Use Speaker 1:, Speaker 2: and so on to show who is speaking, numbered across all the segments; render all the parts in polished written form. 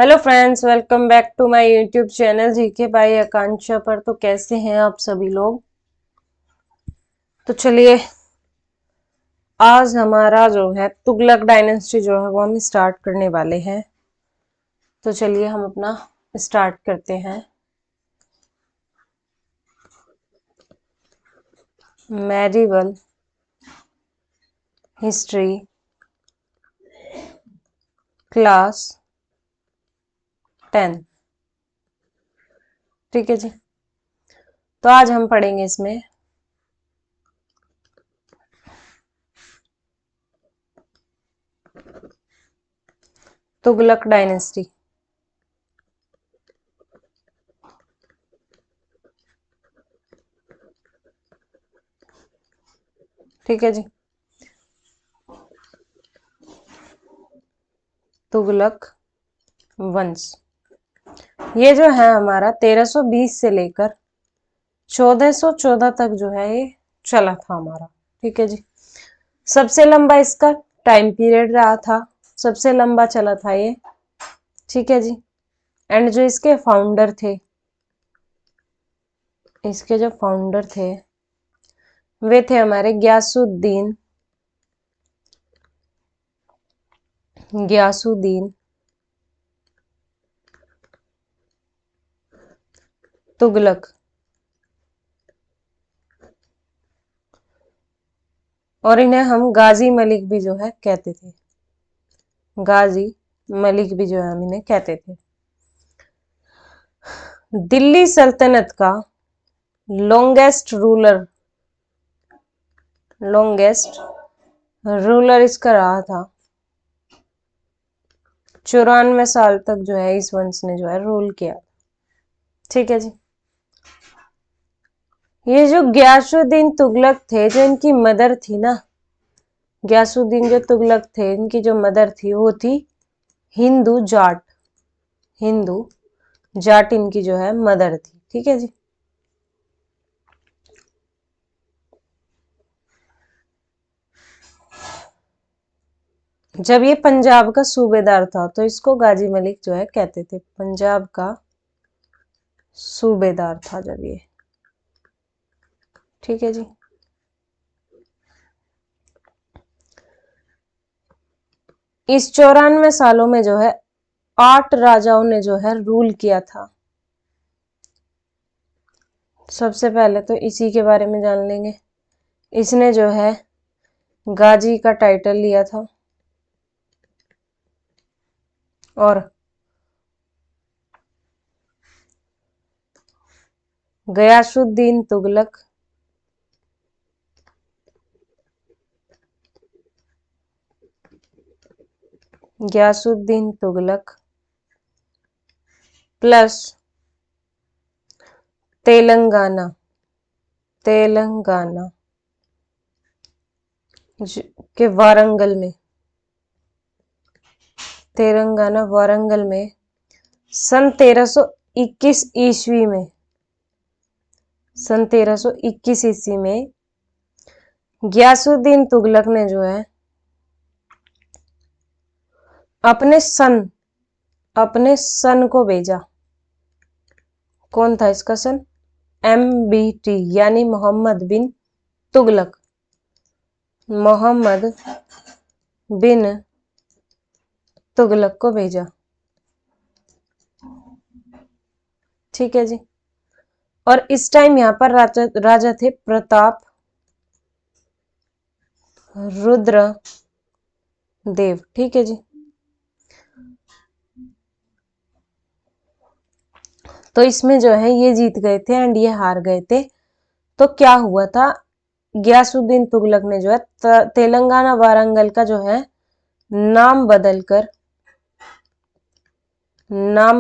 Speaker 1: Hello friends, welcome back to my YouTube channel GK by Akanksha पर। तो कैसे हैं आप सभी लोग। तो चलिए, आज हमारा जो है तुगलक डायनेस्टी जो है वो हम स्टार्ट करने वाले हैं। तो चलिए हम अपना स्टार्ट करते हैं। Medieval history class 10। ठीक है जी। तो आज हम पढ़ेंगे इसमें तुगलक डायनेस्टी। ठीक है जी। तुगलक वंश ये जो है हमारा 1320 से लेकर 1414 तक जो है ये चला था हमारा। ठीक है जी। सबसे लंबा इसका टाइम पीरियड रहा था, सबसे लंबा चला था ये। ठीक है जी। एंड जो इसके फाउंडर थे, इसके जो फाउंडर थे वे थे हमारे ग्यासुद्दीन तुगलक। और इन्हें हम गाजी मलिक भी जो है कहते थे। गाजी मलिक भी जो है हम इन्हें कहते थे। दिल्ली सल्तनत का लॉन्गेस्ट रूलर इसका रहा था। 94 साल तक जो है इस वंश ने जो है रूल किया। ठीक है जी। ये जो ग्यासुद्दीन तुगलक थे, जो इनकी मदर थी ना, ग्यासुद्दीन जो तुगलक थे इनकी जो मदर थी वो थी हिंदू जाट। हिंदू जाट इनकी जो है मदर थी। ठीक है जी। जब ये पंजाब का सूबेदार था तो इसको गाजी मलिक जो है कहते थे। पंजाब का सूबेदार था जब ये। ठीक है जी। इस 94 सालों में जो है 8 राजाओं ने जो है रूल किया था। सबसे पहले तो इसी के बारे में जान लेंगे। इसने जो है गाजी का टाइटल लिया था और गयासुद्दीन तुगलक प्लस तेलंगाना के वारंगल में सन 1321 ईस्वी में गयासुद्दीन तुगलक ने जो है अपने सन को भेजा। कौन था इसका सन? MBT यानी मोहम्मद बिन तुगलक को भेजा। ठीक है जी। और इस टाइम यहाँ पर राजा थे प्रताप रुद्र देव। ठीक है जी। तो इसमें जो है ये जीत गए थे एंड ये हार गए थे। तो क्या हुआ था, गयासुद्दीन तुगलक ने जो है तेलंगाना वारंगल का जो है नाम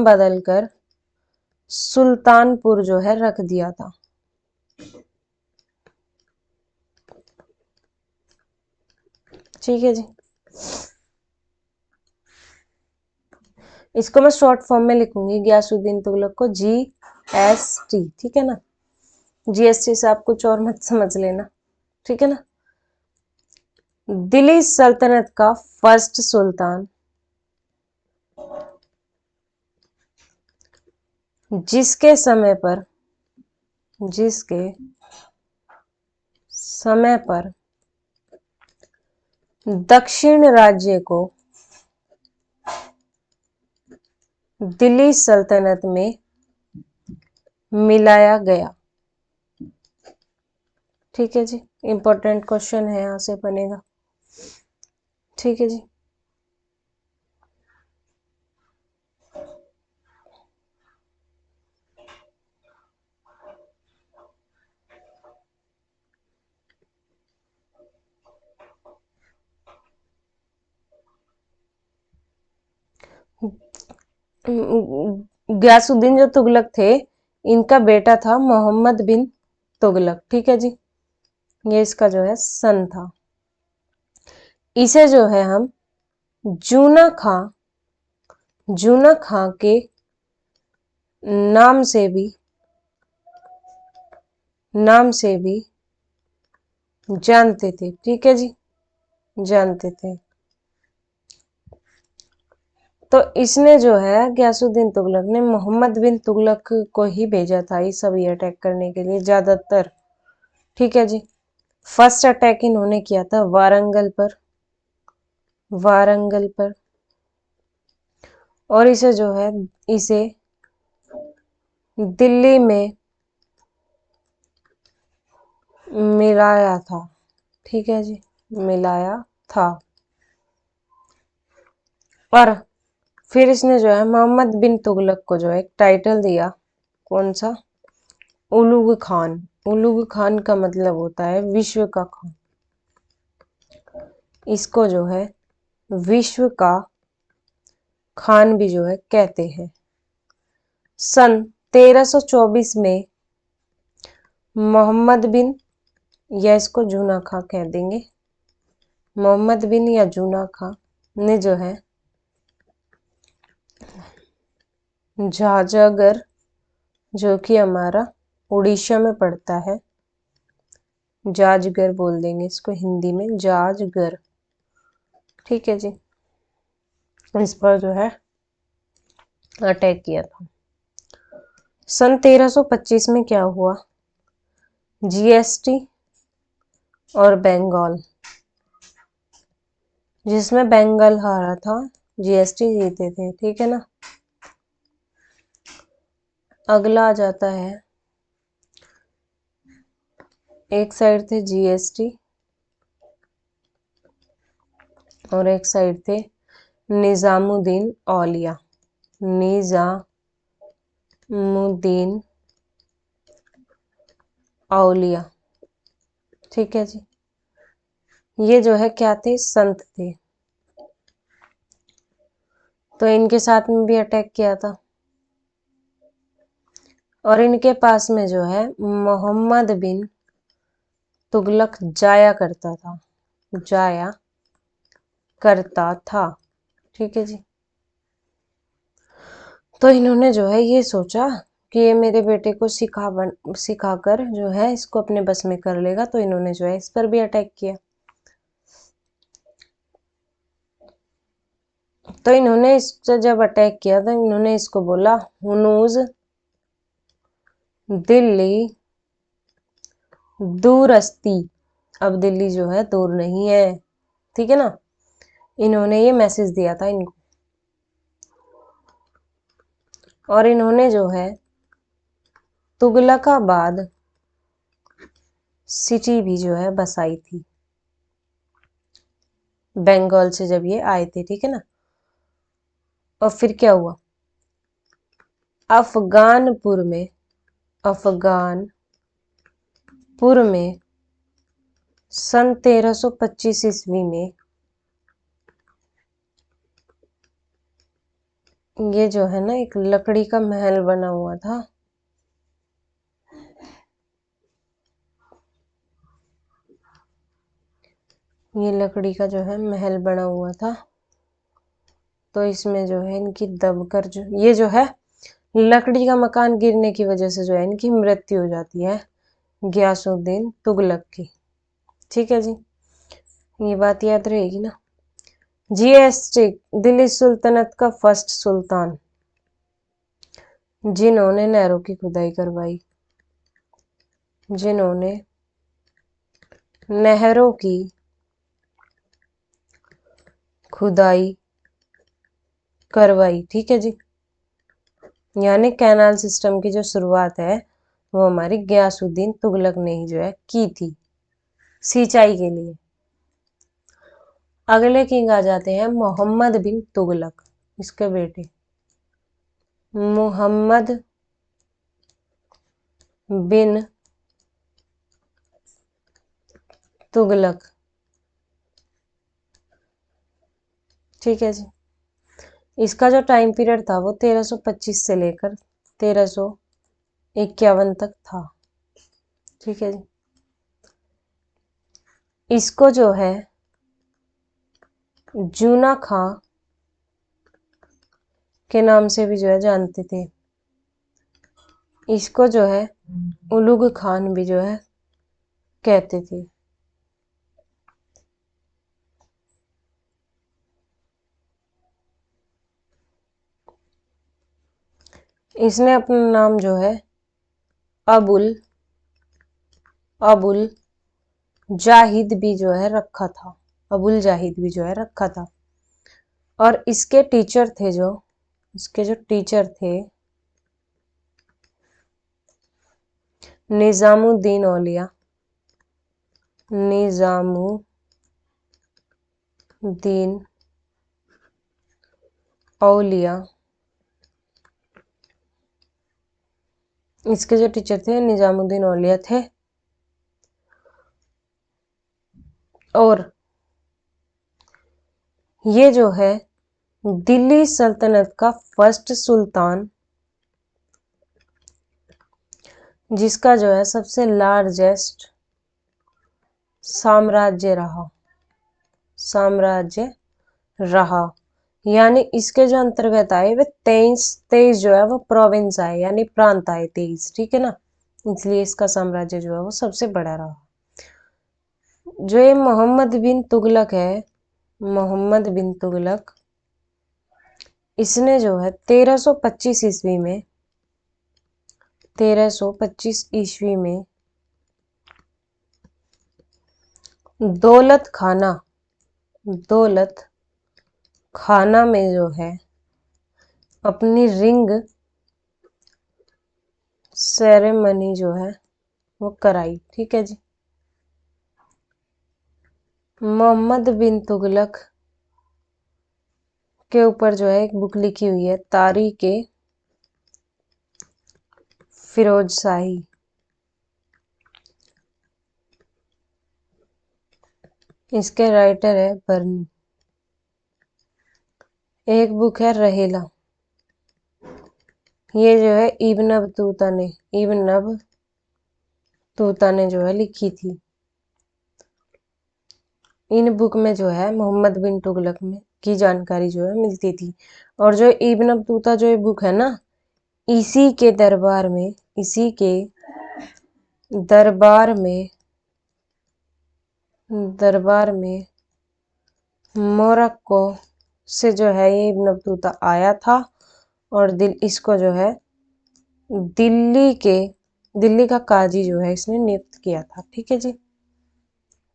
Speaker 1: बदलकर सुल्तानपुर जो है रख दिया था। ठीक है जी। इसको मैं शॉर्ट फॉर्म में लिखूंगी, गयासुद्दीन तुगलक को GST। ठीक है ना। GST से आप कुछ और मत समझ लेना। ठीक है ना। दिल्ली सल्तनत का फर्स्ट सुल्तान जिसके समय पर दक्षिण राज्य को दिल्ली सल्तनत में मिलाया गया। ठीक है जी, इंपॉर्टेंट क्वेश्चन है, यहां से बनेगा। ठीक है जी। गयासुद्दीन जो तुगलक थे, इनका बेटा था मोहम्मद बिन तुगलक। ठीक है जी, ये इसका जो है सन था। इसे जो है हम जूना खां के नाम से भी जानते थे। ठीक है जी, जानते थे। तो इसने जो है गयासुद्दीन तुगलक ने मोहम्मद बिन तुगलक को ही भेजा था ये सभी अटैक करने के लिए ज्यादातर। ठीक है जी। फर्स्ट अटैक इन्होंने किया था वारंगल पर, और इसे दिल्ली में मिलाया था। ठीक है जी, मिलाया था। और फिर इसने जो है मोहम्मद बिन तुगलक को जो है एक टाइटल दिया, कौन सा? उलुग खान। उलुग खान का मतलब होता है विश्व का खान। इसको जो है विश्व का खान भी जो है कहते हैं। सन 1324 में मोहम्मद बिन, या इसको जूना खां कह देंगे, मोहम्मद बिन या जूना खां ने जो है झाझागढ़, जो कि हमारा उड़ीसा में पड़ता है, जाजगढ़ बोल देंगे इसको हिंदी में, जाजगढ़। ठीक है जी, इस पर जो है अटैक किया था। सन 1325 में क्या हुआ? जीएसटी और बंगाल, जिसमें बंगाल हारा था, जीएसटी जीते थे। ठीक है ना। अगला आ जाता है, एक साइड थे जीएसटी और एक साइड थे निजामुद्दीन औलिया। निजामुद्दीन औलिया। ठीक है जी, ये जो है क्या थे? संत थे। तो इनके साथ में भी अटैक किया था, और इनके पास में जो है मोहम्मद बिन तुगलक जाया करता था। ठीक है जी। तो इन्होंने जो है ये सोचा कि ये मेरे बेटे को सिखाकर जो है इसको अपने बस में कर लेगा, तो इन्होंने जो है इस पर भी अटैक किया। तो इन्होंने इस जब अटैक किया तो इन्होंने इसको बोला हुनूज दिल्ली दूरस्ती। अब दिल्ली जो है दूर नहीं है। ठीक है ना। इन्होंने ये मैसेज दिया था इनको, और इन्होंने जो है तुगलकाबाद सिटी भी जो है बसाई थी, बंगाल से जब ये आए थे। ठीक है ना। और फिर क्या हुआ? अफगानपुर में सन 1325 ईस्वी में ये जो है ना एक लकड़ी का महल बना हुआ था। ये लकड़ी का जो है महल बना हुआ था। तो इसमें जो है इनकी दबकर जो ये जो है लकड़ी का मकान गिरने की वजह से जो है इनकी मृत्यु हो जाती है गयासुद्दीन तुगलक की। ठीक है जी, ये बात याद रहेगी ना। जीएसटी दिल्ली सुल्तनत का फर्स्ट सुल्तान जिन्होंने नहरों की खुदाई करवाई, जिन्होंने नहरों की खुदाई करवाई। ठीक है जी, यानी कैनाल सिस्टम की जो शुरुआत है वो हमारी गयासुद्दीन तुगलक ने ही जो है की थी सिंचाई के लिए। अगले किंग आ जाते हैं मोहम्मद बिन तुगलक, इसके बेटे मोहम्मद बिन तुगलक। ठीक है जी, इसका जो टाइम पीरियड था वो 1325 से लेकर 1351 तक था। ठीक है जी, इसको जो है जूना खां के नाम से भी जो है जानते थे। इसको जो है उलुग खान भी जो है कहते थे। इसने अपना नाम जो है अबुल अबुल जाहिद भी जो है रखा था, अबुल जाहिद भी जो है रखा था। और इसके टीचर थे जो, इसके जो टीचर थे निजामुद्दीन औलिया, निजामुद्दीन औलिया। इसके जो टीचर थे निजामुद्दीन औलिया थे। और ये जो है दिल्ली सल्तनत का फर्स्ट सुल्तान, जिसका जो है सबसे लार्जेस्ट साम्राज्य रहा। यानी इसके जो अंतर्गत आए वे 23 जो है वो प्रोविंस आए, यानी प्रांत आए 23। ठीक है ना, इसलिए इसका साम्राज्य जो है वो सबसे बड़ा रहा। जो ये मोहम्मद बिन तुगलक है, मोहम्मद बिन तुगलक, इसने जो है 1325 ईस्वी में 1325 ईस्वी में दौलत खाना में जो है अपनी रिंग सेरेमनी जो है वो कराई। ठीक है जी, मोहम्मद बिन तुगलक के ऊपर जो है एक बुक लिखी हुई है तारीखे फिरोज शाही। इसके राइटर है बर्नी। एक बुक है रहेला, ये जो है इब्न बतूता ने जो है लिखी थी। इन बुक में जो है मोहम्मद बिन तुगलक में की जानकारी जो है मिलती थी। और जो इब्न बतूता जो ये बुक है ना, इसी के दरबार में मोरक्को से जो है ये इब्न बतूता आया था। और इसको जो है दिल्ली का काजी जो है इसने नियुक्त किया था। ठीक है जी,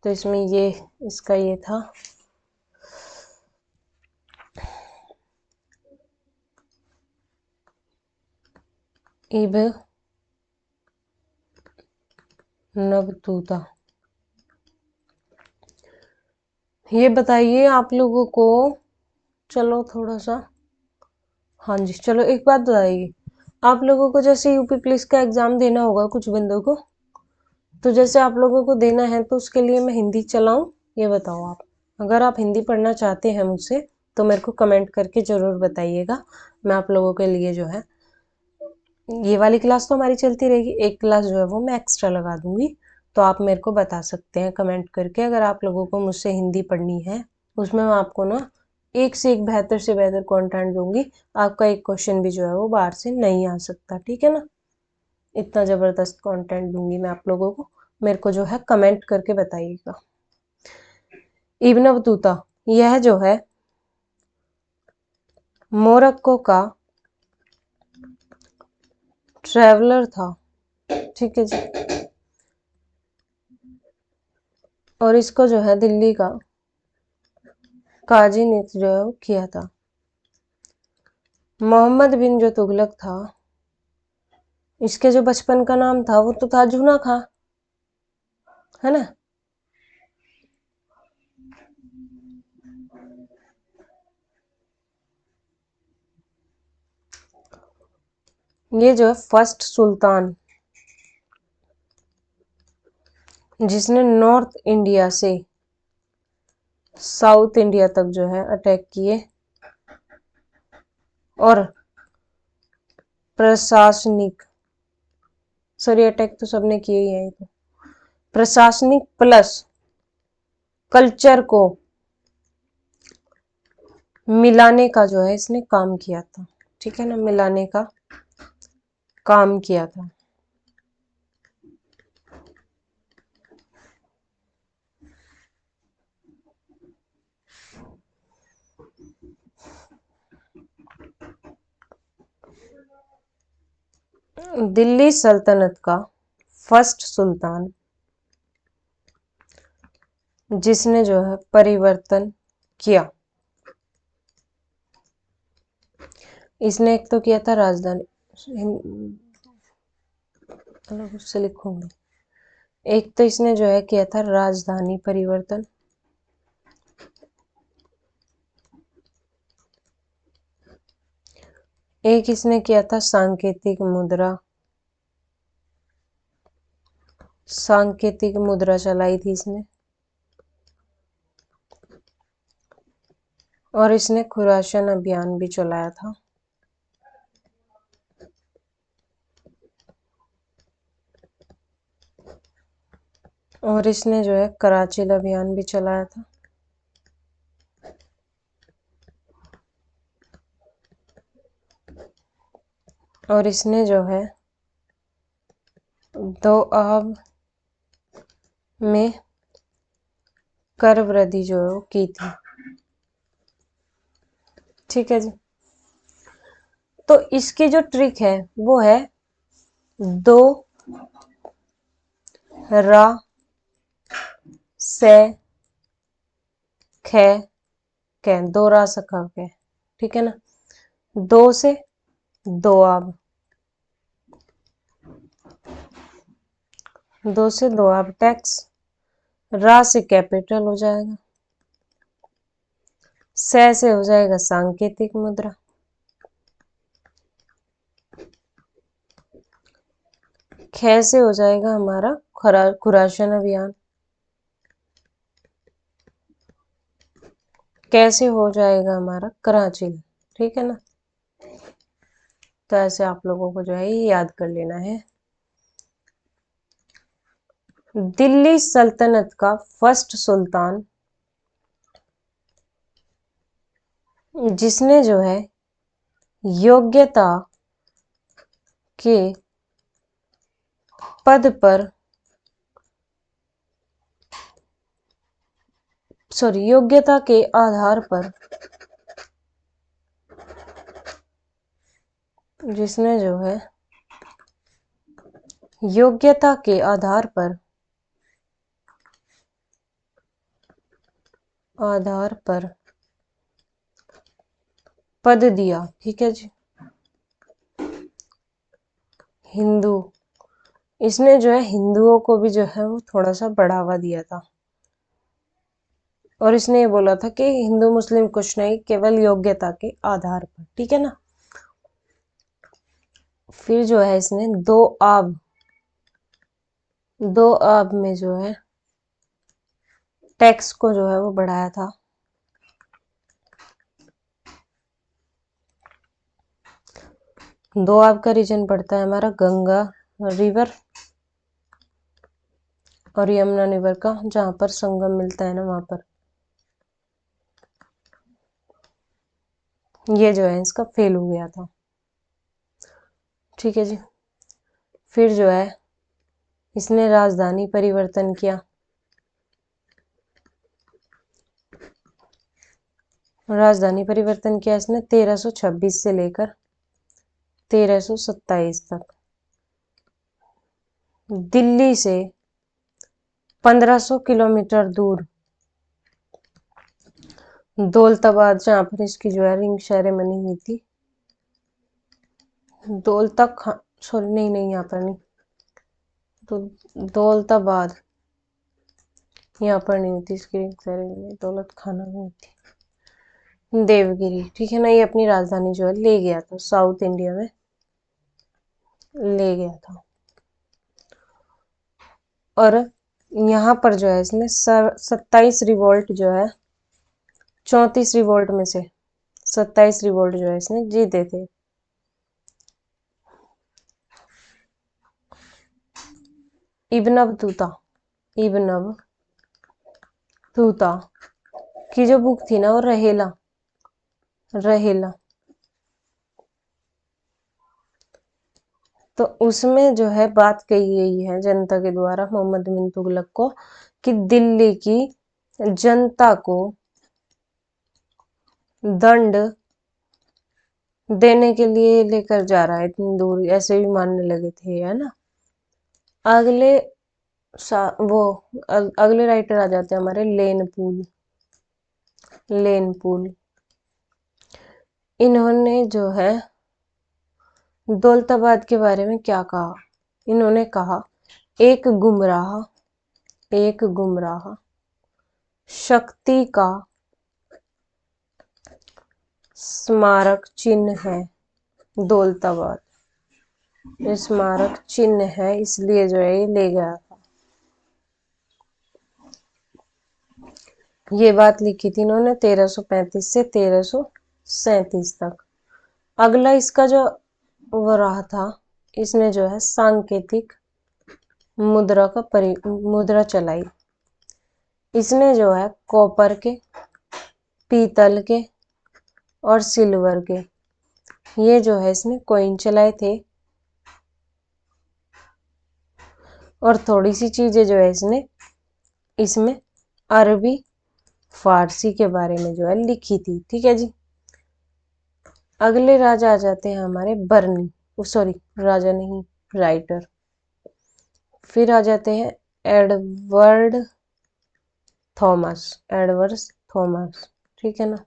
Speaker 1: तो इसमें ये इसका ये था। Ibn Battuta. ये बताइए आप लोगों को, चलो थोड़ा सा, हाँ जी चलो एक बात बताइए, आप लोगों को जैसे यूपी पुलिस का एग्जाम देना होगा कुछ बंदों को, तो जैसे आप लोगों को देना है तो उसके लिए मैं हिंदी चलाऊं, ये बताओ आप। अगर आप हिंदी पढ़ना चाहते हैं मुझसे तो मेरे को कमेंट करके ज़रूर बताइएगा। मैं आप लोगों के लिए जो है ये वाली क्लास तो हमारी चलती रहेगी, एक क्लास जो है वो मैं एक्स्ट्रा लगा दूंगी। तो आप मेरे को बता सकते हैं कमेंट करके, अगर आप लोगों को मुझसे हिंदी पढ़नी है उसमें मैं आपको ना एक से एक बेहतर से बेहतर कंटेंट दूंगी। आपका एक क्वेश्चन भी जो है वो बाहर से नहीं आ सकता। ठीक है ना, इतना ज़बरदस्त कंटेंट दूंगी मैं आप लोगों को। मेरे को जो है कमेंट करके बताइएगा। इब्न बतूता यह जो है मोरक्को का ट्रैवलर था, ठीक है जी। और इसको जो है दिल्ली का काजी ने जो है वो किया था। मोहम्मद बिन जो तुगलक था, इसके जो बचपन का नाम था वो तो था जूना खां, है ना। ये जो है फर्स्ट सुल्तान जिसने नॉर्थ इंडिया से साउथ इंडिया तक जो है अटैक किए और प्रशासनिक, सॉरी अटैक तो सबने किए ही है, तो प्रशासनिक प्लस कल्चर को मिलाने का जो है इसने काम किया था, ठीक है ना, मिलाने का काम किया था। दिल्ली सल्तनत का फर्स्ट सुल्तान जिसने जो है परिवर्तन किया, इसने एक तो किया था राजधानी, अलग उससे लिखूंगी, एक तो इसने जो है किया था राजधानी परिवर्तन, एक इसने किया था सांकेतिक मुद्रा, सांकेतिक मुद्रा चलाई थी इसने, और इसने खुरासन अभियान भी चलाया था। और इसने जो है कराची अभियान भी चलाया था। और इसने जो है दोआब में कर वृद्धि जो है वो की थी, ठीक है जी। तो इसकी जो ट्रिक है वो है दो रा से खे कै, दो रा सखा के, ठीक है ना, दो से दोआब, दो से दोआब टैक्स, रा से कैपिटल हो जाएगा, से हो जाएगा सांकेतिक मुद्रा, खे से हो जाएगा हमारा खुरासन अभियान, कैसे हो जाएगा हमारा कराची, ठीक है ना। तो ऐसे आप लोगों को जो है ये याद कर लेना है। दिल्ली सल्तनत का फर्स्ट सुल्तान जिसने जो है योग्यता के पद पर, सॉरी योग्यता के आधार पर, जिसने जो है योग्यता के आधार पर पद दिया, ठीक है जी। हिंदू, इसने जो है हिंदुओं को भी जो है वो थोड़ा सा बढ़ावा दिया था, और इसने ये बोला था कि हिंदू मुस्लिम कुछ नहीं, केवल योग्यता के आधार पर, ठीक है ना। फिर जो है इसने दो आब में जो है टैक्स को जो है वो बढ़ाया था। दो आब का रीजन पड़ता है हमारा गंगा रिवर और यमुना रिवर का, जहां पर संगम मिलता है ना वहां पर, ये जो है इसका फेल हो गया था, ठीक है जी। फिर जो है इसने राजधानी परिवर्तन किया, राजधानी परिवर्तन किया इसने 1326 से लेकर 1327 तक, दिल्ली से 1500 किलोमीटर दूर दौलताबाद, जहाँ पर इसकी जो है रिंग सेरेमनी हुई थी। सॉरी नहीं यहाँ पर नहीं, तो दौलताबाद यहाँ पर नहीं हुई थी इसकी रिंग सेरेमनी, दौलत खाना में हुई थी। देवगिरी, ठीक है ना, ये अपनी राजधानी जो है ले गया था, साउथ इंडिया में ले गया था। और यहाँ पर जो है इसने 27 रिवोल्ट जो है, 34 रिवोल्ट में से 27 रिवोल्ट जो है इसने जीते थे। इब्न बतूता, इब्न बतूता की जो बुक थी ना, वो रहेला, रहेला, तो उसमें जो है बात कही गई है जनता के द्वारा मोहम्मद बिन तुगलक को, कि दिल्ली की जनता को दंड देने के लिए लेकर जा रहा है इतनी दूर, ऐसे भी मानने लगे थे, है ना। अगले वो अगले राइटर आ जाते हैं हमारे लेनपूल, लेनपूल। इन्होंने जो है दौलताबाद के बारे में क्या कहा, इन्होंने कहा एक गुमराह शक्ति का स्मारक चिन्ह है दौलताबाद, स्मारक चिन्ह है, इसलिए जो है ये ले गया था। ये बात लिखी थी इन्होंने 1335 से 1337 तक। अगला इसका जो वो रहा था, इसने जो है सांकेतिक मुद्रा चलाई। इसने जो है कॉपर के, पीतल के और सिल्वर के, ये जो है इसने कॉइन चलाए थे। और थोड़ी सी चीजें जो है इसने इसमें अरबी फारसी के बारे में जो है लिखी थी, ठीक है जी। अगले राजा आ जाते हैं हमारे बर्नी, सॉरी राजा नहीं, राइटर। फिर आ जाते हैं एडवर्ड थॉमस, ठीक है ना।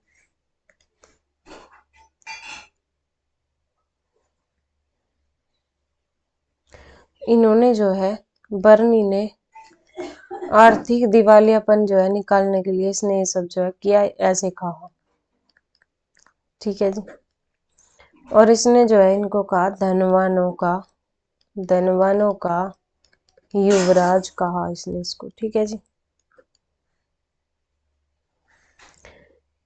Speaker 1: इन्होंने जो है, बर्नी ने आर्थिक दिवालियापन जो है निकालने के लिए इसने ये सब जो है किया, ऐसे कहा, ठीक है जी। और इसने जो है इनको कहा धनवानों का युवराज कहा इसने इसको, ठीक है जी।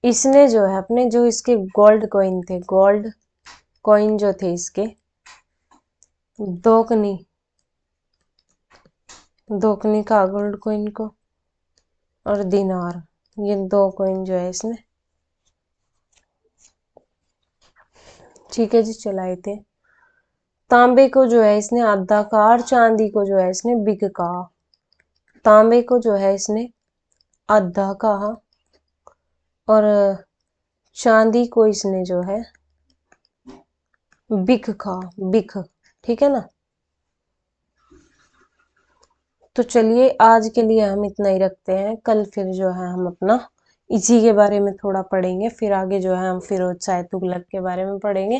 Speaker 1: इसने जो है अपने जो इसके गोल्ड कॉइन थे, गोल्ड कॉइन जो थे इसके, दोकनी का गोल्ड कॉइन को और दिनार, ये दो कॉइन जो है इसने, ठीक है जी, चलाए थे। तांबे को जो है इसने आधा कहा और चांदी को जो है इसने बिग कहा। तांबे को जो है इसने आधा कहा और चांदी को इसने जो है बिक कहा, बिक, ठीक है ना। तो चलिए आज के लिए हम इतना ही रखते हैं, कल फिर जो है हम अपना इसी के बारे में थोड़ा पढ़ेंगे, फिर आगे जो है हम फिरोज शाह तुगलक के बारे में पढ़ेंगे,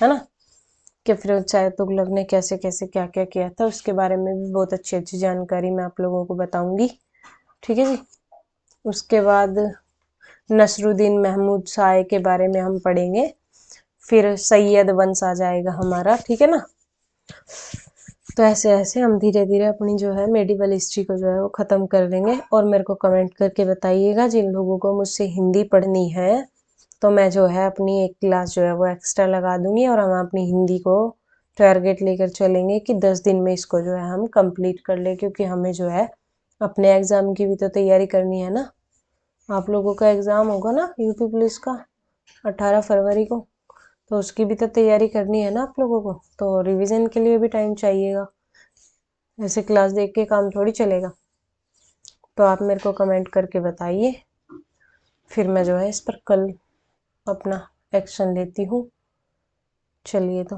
Speaker 1: है ना, कि फिरोज शाह तुगलक ने कैसे कैसे क्या क्या किया था, उसके बारे में भी बहुत अच्छी अच्छी जानकारी मैं आप लोगों को बताऊंगी, ठीक है जी। उसके बाद नसरुद्दीन महमूद शाह के बारे में हम पढ़ेंगे, फिर सैयद वंश आ जाएगा हमारा, ठीक है ना। तो ऐसे ऐसे हम धीरे धीरे अपनी जो है मेडिवल हिस्ट्री को जो है वो ख़त्म कर देंगे। और मेरे को कमेंट करके बताइएगा जिन लोगों को मुझसे हिंदी पढ़नी है, तो मैं जो है अपनी एक क्लास जो है वो एक्स्ट्रा लगा दूंगी और हम अपनी हिंदी को टारगेट लेकर चलेंगे कि 10 दिन में इसको जो है हम कंप्लीट कर ले, क्योंकि हमें जो है अपने एग्ज़ाम की भी तो तैयारी करनी है ना। आप लोगों का एग्ज़ाम होगा ना यूपी पुलिस का 18 फरवरी को, तो उसकी भी तो तैयारी करनी है ना आप लोगों को, तो रिवीजन के लिए भी टाइम चाहिएगा, ऐसे क्लास देख के काम थोड़ी चलेगा। तो आप मेरे को कमेंट करके बताइए, फिर मैं जो है इस पर कल अपना एक्शन लेती हूँ। चलिए तो